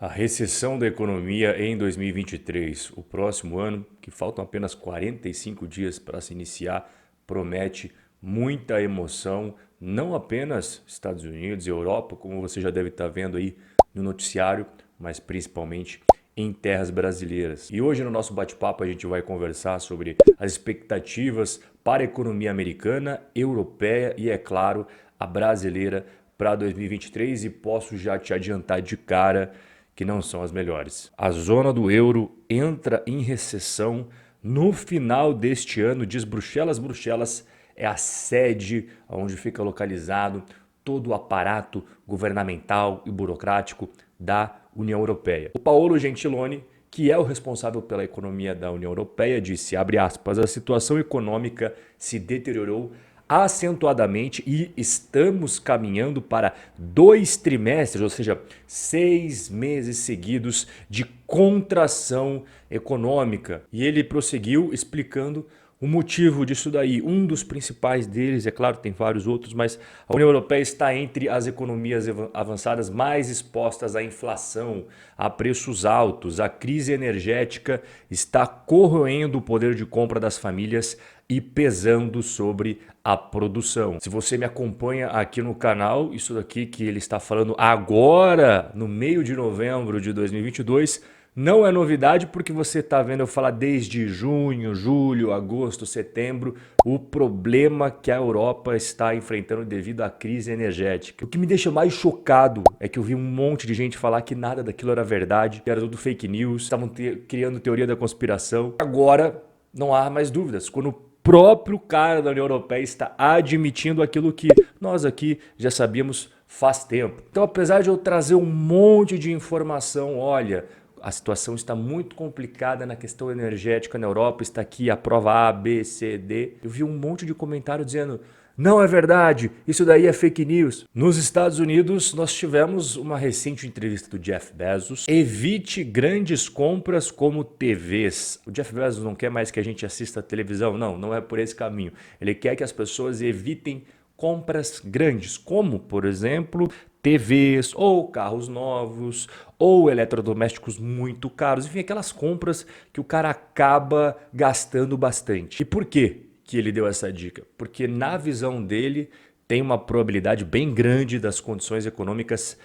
A recessão da economia em 2023, o próximo ano, que faltam apenas 45 dias para se iniciar, promete muita emoção, não apenas Estados Unidos e Europa, como você já deve estar vendo aí no noticiário, mas principalmente em terras brasileiras. E hoje no nosso bate-papo a gente vai conversar sobre as expectativas para a economia americana, europeia e, é claro, a brasileira para 2023 e posso já te adiantar de cara que não são as melhores. A zona do euro entra em recessão no final deste ano, diz Bruxelas. Bruxelas é a sede onde fica localizado todo o aparato governamental e burocrático da União Europeia. O Paolo Gentiloni, que é o responsável pela economia da União Europeia, disse, abre aspas, a situação econômica se deteriorou acentuadamente e estamos caminhando para 2 trimestres, ou seja, 6 meses seguidos de contração econômica. E ele prosseguiu explicando o motivo disso daí. Um dos principais deles, é claro, tem vários outros, mas a União Europeia está entre as economias avançadas mais expostas à inflação, a preços altos. A crise energética está corroendo o poder de compra das famílias e pesando sobre a produção. Se você me acompanha aqui no canal, isso daqui que ele está falando agora, no meio de novembro de 2022, não é novidade porque você está vendo eu falar desde junho, julho, agosto, setembro, o problema que a Europa está enfrentando devido à crise energética. O que me deixa mais chocado é que eu vi um monte de gente falar que nada daquilo era verdade, que era tudo fake news, estavam criando teoria da conspiração. Agora não há mais dúvidas. Quando o próprio cara da União Europeia está admitindo aquilo que nós aqui já sabíamos faz tempo. Então, apesar de eu trazer um monte de informação, olha, a situação está muito complicada na questão energética na Europa, está aqui a prova A, B, C, D. Eu vi um monte de comentário dizendo, não é verdade, isso daí é fake news. Nos Estados Unidos, nós tivemos uma recente entrevista do Jeff Bezos. Evite grandes compras como TVs. O Jeff Bezos não quer mais que a gente assista a televisão. Não é por esse caminho. Ele quer que as pessoas evitem compras grandes, como, por exemplo, TVs ou carros novos ou eletrodomésticos muito caros. Enfim, aquelas compras que o cara acaba gastando bastante. E por quê que ele deu essa dica? Porque na visão dele tem uma probabilidade bem grande das condições econômicas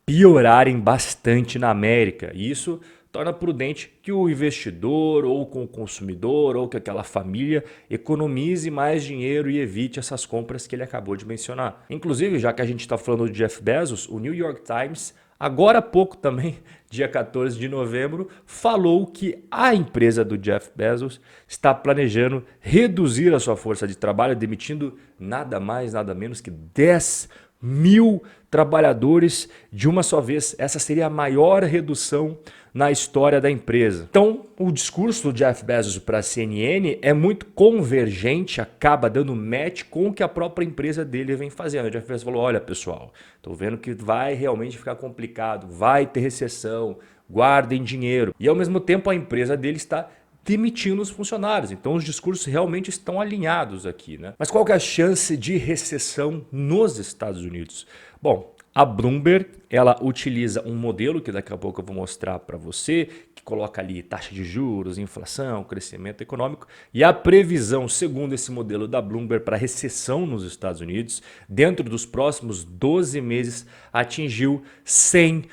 piorarem bastante na América. E isso torna prudente que o investidor ou com o consumidor ou que aquela família economize mais dinheiro e evite essas compras que ele acabou de mencionar. Inclusive, já que a gente está falando de Jeff Bezos, o New York Times, agora há pouco também, dia 14 de novembro, falou que a empresa do Jeff Bezos está planejando reduzir a sua força de trabalho, demitindo nada mais, nada menos que 10.000 trabalhadores de uma só vez. Essa seria a maior redução na história da empresa. Então, o discurso do Jeff Bezos para a CNN é muito convergente, acaba dando match com o que a própria empresa dele vem fazendo. O Jeff Bezos falou, olha pessoal, estou vendo que vai realmente ficar complicado, vai ter recessão, guardem dinheiro. E ao mesmo tempo a empresa dele está demitindo os funcionários. Então os discursos realmente estão alinhados aqui, né? Mas qual que é a chance de recessão nos Estados Unidos? Bom, a Bloomberg, ela utiliza um modelo que daqui a pouco eu vou mostrar para você, que coloca ali taxa de juros, inflação, crescimento econômico, e a previsão, segundo esse modelo da Bloomberg, para recessão nos Estados Unidos, dentro dos próximos 12 meses, atingiu 100%.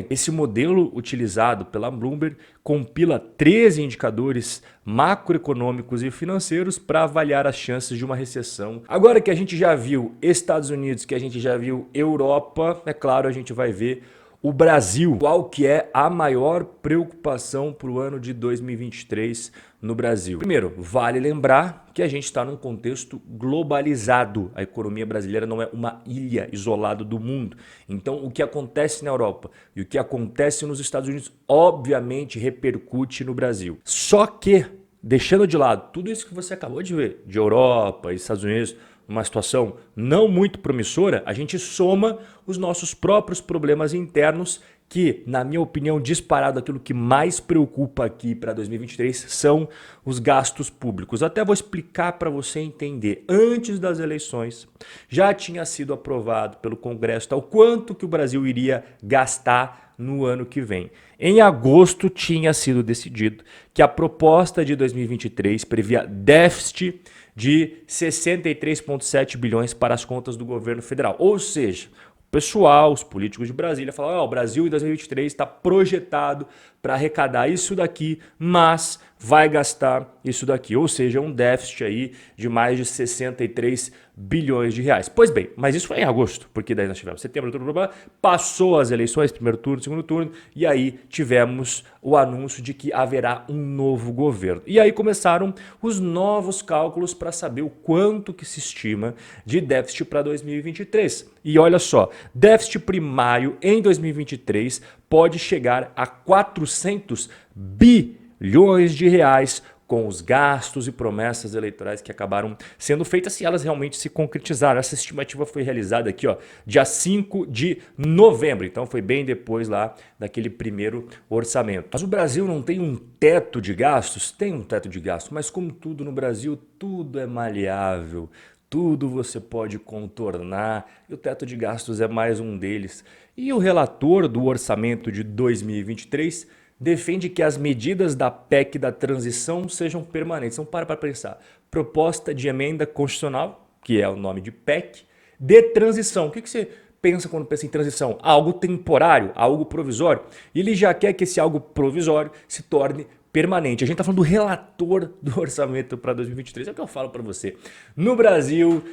Esse modelo utilizado pela Bloomberg compila 13 indicadores macroeconômicos e financeiros para avaliar as chances de uma recessão. Agora que a gente já viu Estados Unidos, que a gente já viu Europa, é claro, a gente vai ver o Brasil. Qual que é a maior preocupação para o ano de 2023 no Brasil? Primeiro, vale lembrar que a gente está num contexto globalizado. A economia brasileira não é uma ilha isolada do mundo. Então, o que acontece na Europa e o que acontece nos Estados Unidos, obviamente, repercute no Brasil. Só que, deixando de lado tudo isso que você acabou de ver, de Europa e Estados Unidos, uma situação não muito promissora, a gente soma os nossos próprios problemas internos que, na minha opinião, disparado, aquilo que mais preocupa aqui para 2023 são os gastos públicos. Até vou explicar para você entender. Antes das eleições, já tinha sido aprovado pelo Congresso tal quanto que o Brasil iria gastar no ano que vem. Em agosto, tinha sido decidido que a proposta de 2023 previa déficit de 63,7 bilhões para as contas do governo federal. Ou seja, o pessoal, os políticos de Brasília falaram: o Brasil em 2023 está projetado para arrecadar isso daqui, mas vai gastar isso daqui. Ou seja, um déficit aí de mais de 63 bilhões de reais. Pois bem, mas isso foi em agosto, porque daí nós tivemos setembro, outubro, passou as eleições, primeiro turno, segundo turno, e aí tivemos o anúncio de que haverá um novo governo. E aí começaram os novos cálculos para saber o quanto que se estima de déficit para 2023. E olha só, déficit primário em 2023 pode chegar a 400 bilhões de reais com os gastos e promessas eleitorais que acabaram sendo feitas, se elas realmente se concretizaram. Essa estimativa foi realizada aqui, ó, dia 5 de novembro, então foi bem depois lá daquele primeiro orçamento. Mas o Brasil não tem um teto de gastos? Tem um teto de gastos, mas como tudo no Brasil, tudo é maleável. Tudo você pode contornar e o teto de gastos é mais um deles. E o relator do orçamento de 2023 defende que as medidas da PEC da transição sejam permanentes. Então para pensar. Proposta de emenda constitucional, que é o nome de PEC, de transição. O que você pensa quando pensa em transição? Algo temporário, algo provisório. E ele já quer que esse algo provisório se torne permanente. A gente está falando do relator do orçamento para 2023. É o que eu falo para você. No Brasil,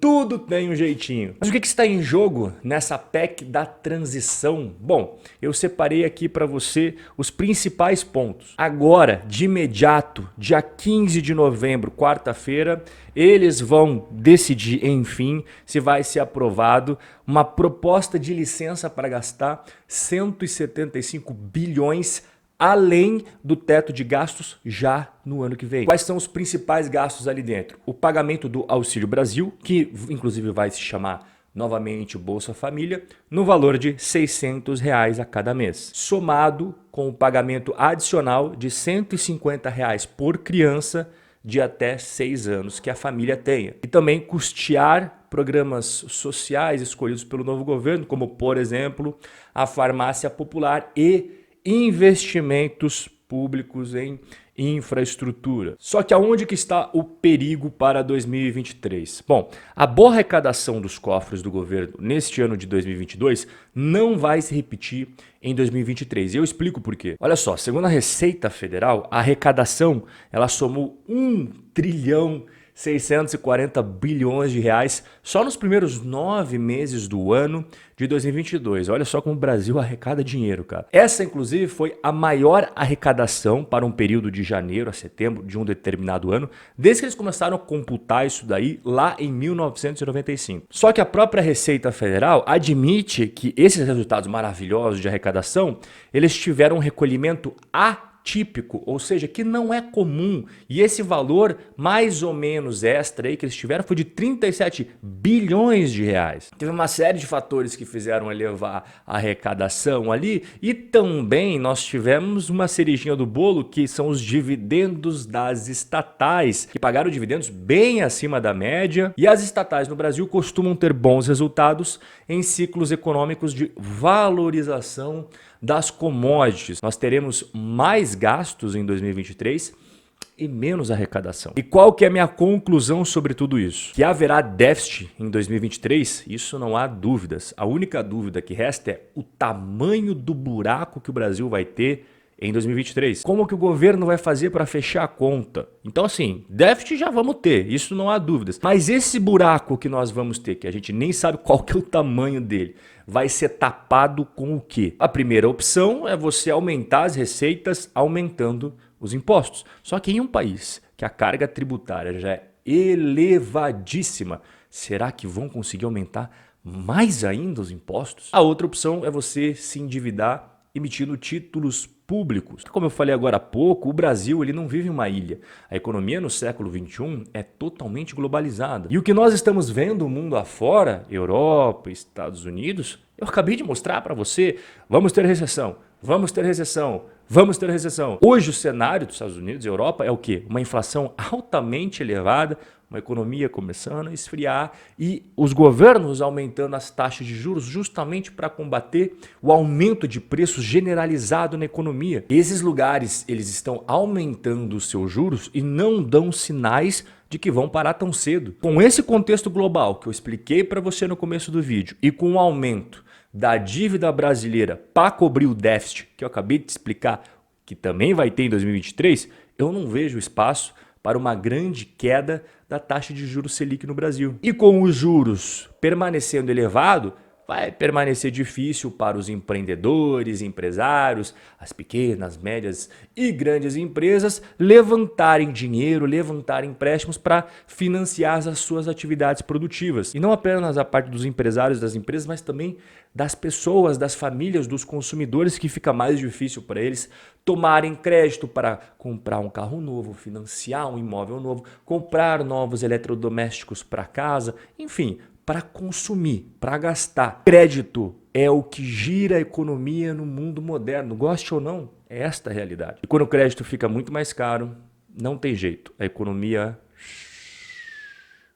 tudo tem um jeitinho. Mas o que está em jogo nessa PEC da transição? Bom, eu separei aqui para você os principais pontos. Agora, de imediato, dia 15 de novembro, quarta-feira, eles vão decidir, enfim, se vai ser aprovado uma proposta de licença para gastar 175 bilhões além do teto de gastos já no ano que vem. Quais são os principais gastos ali dentro? O pagamento do Auxílio Brasil, que inclusive vai se chamar novamente Bolsa Família, no valor de R$ 600 a cada mês, somado com o pagamento adicional de R$ 150 por criança de até 6 anos que a família tenha. E também custear programas sociais escolhidos pelo novo governo, como, por exemplo, a farmácia popular e investimentos públicos em infraestrutura. Só que aonde que está o perigo para 2023? Bom, a boa arrecadação dos cofres do governo neste ano de 2022 não vai se repetir em 2023. E eu explico por quê. Olha só, segundo a Receita Federal, a arrecadação ela somou 1 trilhão 640 bilhões de reais só nos primeiros 9 meses do ano de 2022. Olha só como o Brasil arrecada dinheiro, cara. Essa, inclusive, foi a maior arrecadação para um período de janeiro a setembro de um determinado ano, desde que eles começaram a computar isso daí lá em 1995. Só que a própria Receita Federal admite que esses resultados maravilhosos de arrecadação, eles tiveram um recolhimento atípico, ou seja, que não é comum. E esse valor mais ou menos extra aí que eles tiveram foi de 37 bilhões de reais. Teve uma série de fatores que fizeram elevar a arrecadação ali e também nós tivemos uma cerejinha do bolo que são os dividendos das estatais, que pagaram dividendos bem acima da média, e as estatais no Brasil costumam ter bons resultados em ciclos econômicos de valorização das commodities. Nós teremos mais gastos em 2023 e menos arrecadação. E qual que é a minha conclusão sobre tudo isso? Que haverá déficit em 2023? Isso não há dúvidas. A única dúvida que resta é o tamanho do buraco que o Brasil vai ter em 2023. Como que o governo vai fazer para fechar a conta? Então assim, déficit já vamos ter, isso não há dúvidas. Mas esse buraco que nós vamos ter, que a gente nem sabe qual que é o tamanho dele, vai ser tapado com o quê? A primeira opção é você aumentar as receitas aumentando os impostos. Só que em um país que a carga tributária já é elevadíssima, será que vão conseguir aumentar mais ainda os impostos? A outra opção é você se endividar emitindo títulos públicos. Como eu falei agora há pouco, o Brasil ele não vive em uma ilha. A economia no século XXI é totalmente globalizada. E o que nós estamos vendo o mundo afora, Europa, Estados Unidos, eu acabei de mostrar para você, vamos ter recessão, vamos ter recessão, vamos ter recessão. Hoje o cenário dos Estados Unidos e Europa é o quê? Uma inflação altamente elevada, uma economia começando a esfriar e os governos aumentando as taxas de juros justamente para combater o aumento de preços generalizado na economia. Esses lugares eles estão aumentando os seus juros e não dão sinais de que vão parar tão cedo. Com esse contexto global que eu expliquei para você no começo do vídeo e com o aumento da dívida brasileira para cobrir o déficit que eu acabei de explicar, que também vai ter em 2023, eu não vejo espaço para uma grande queda da taxa de juros Selic no Brasil. E com os juros permanecendo elevado, vai permanecer difícil para os empreendedores, empresários, as pequenas, médias e grandes empresas levantarem dinheiro, levantarem empréstimos para financiar as suas atividades produtivas. E não apenas a parte dos empresários, das empresas, mas também das pessoas, das famílias, dos consumidores, que fica mais difícil para eles tomarem crédito para comprar um carro novo, financiar um imóvel novo, comprar novos eletrodomésticos para casa, enfim, para consumir, para gastar. Crédito é o que gira a economia no mundo moderno. Goste ou não, é esta a realidade. E quando o crédito fica muito mais caro, não tem jeito. A economia...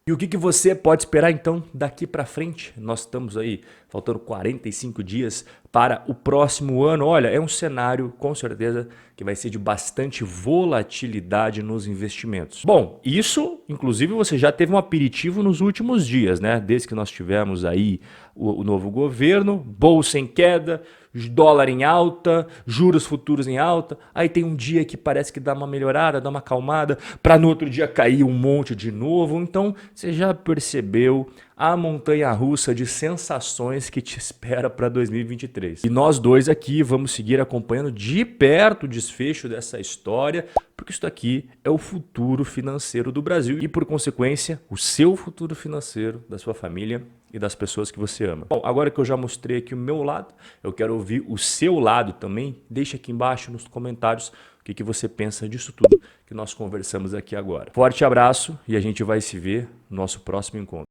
E o que você pode esperar então daqui para frente? Nós estamos aí faltando 45 dias para o próximo ano. Olha, é um cenário com certeza que vai ser de bastante volatilidade nos investimentos. Bom, isso inclusive você já teve um aperitivo nos últimos dias, né? Desde que nós tivemos aí o novo governo, bolsa em queda, dólar em alta, juros futuros em alta, aí tem um dia que parece que dá uma melhorada, dá uma acalmada, para no outro dia cair um monte de novo. Então você já percebeu a montanha-russa de sensações que te espera para 2023. E nós dois aqui vamos seguir acompanhando de perto o desfecho dessa história, porque isso daqui é o futuro financeiro do Brasil e, por consequência, o seu futuro financeiro, da sua família e das pessoas que você ama. Bom, agora que eu já mostrei aqui o meu lado, eu quero ouvir o seu lado também. Deixa aqui embaixo nos comentários o que você pensa disso tudo que nós conversamos aqui agora. Forte abraço e a gente vai se ver no nosso próximo encontro.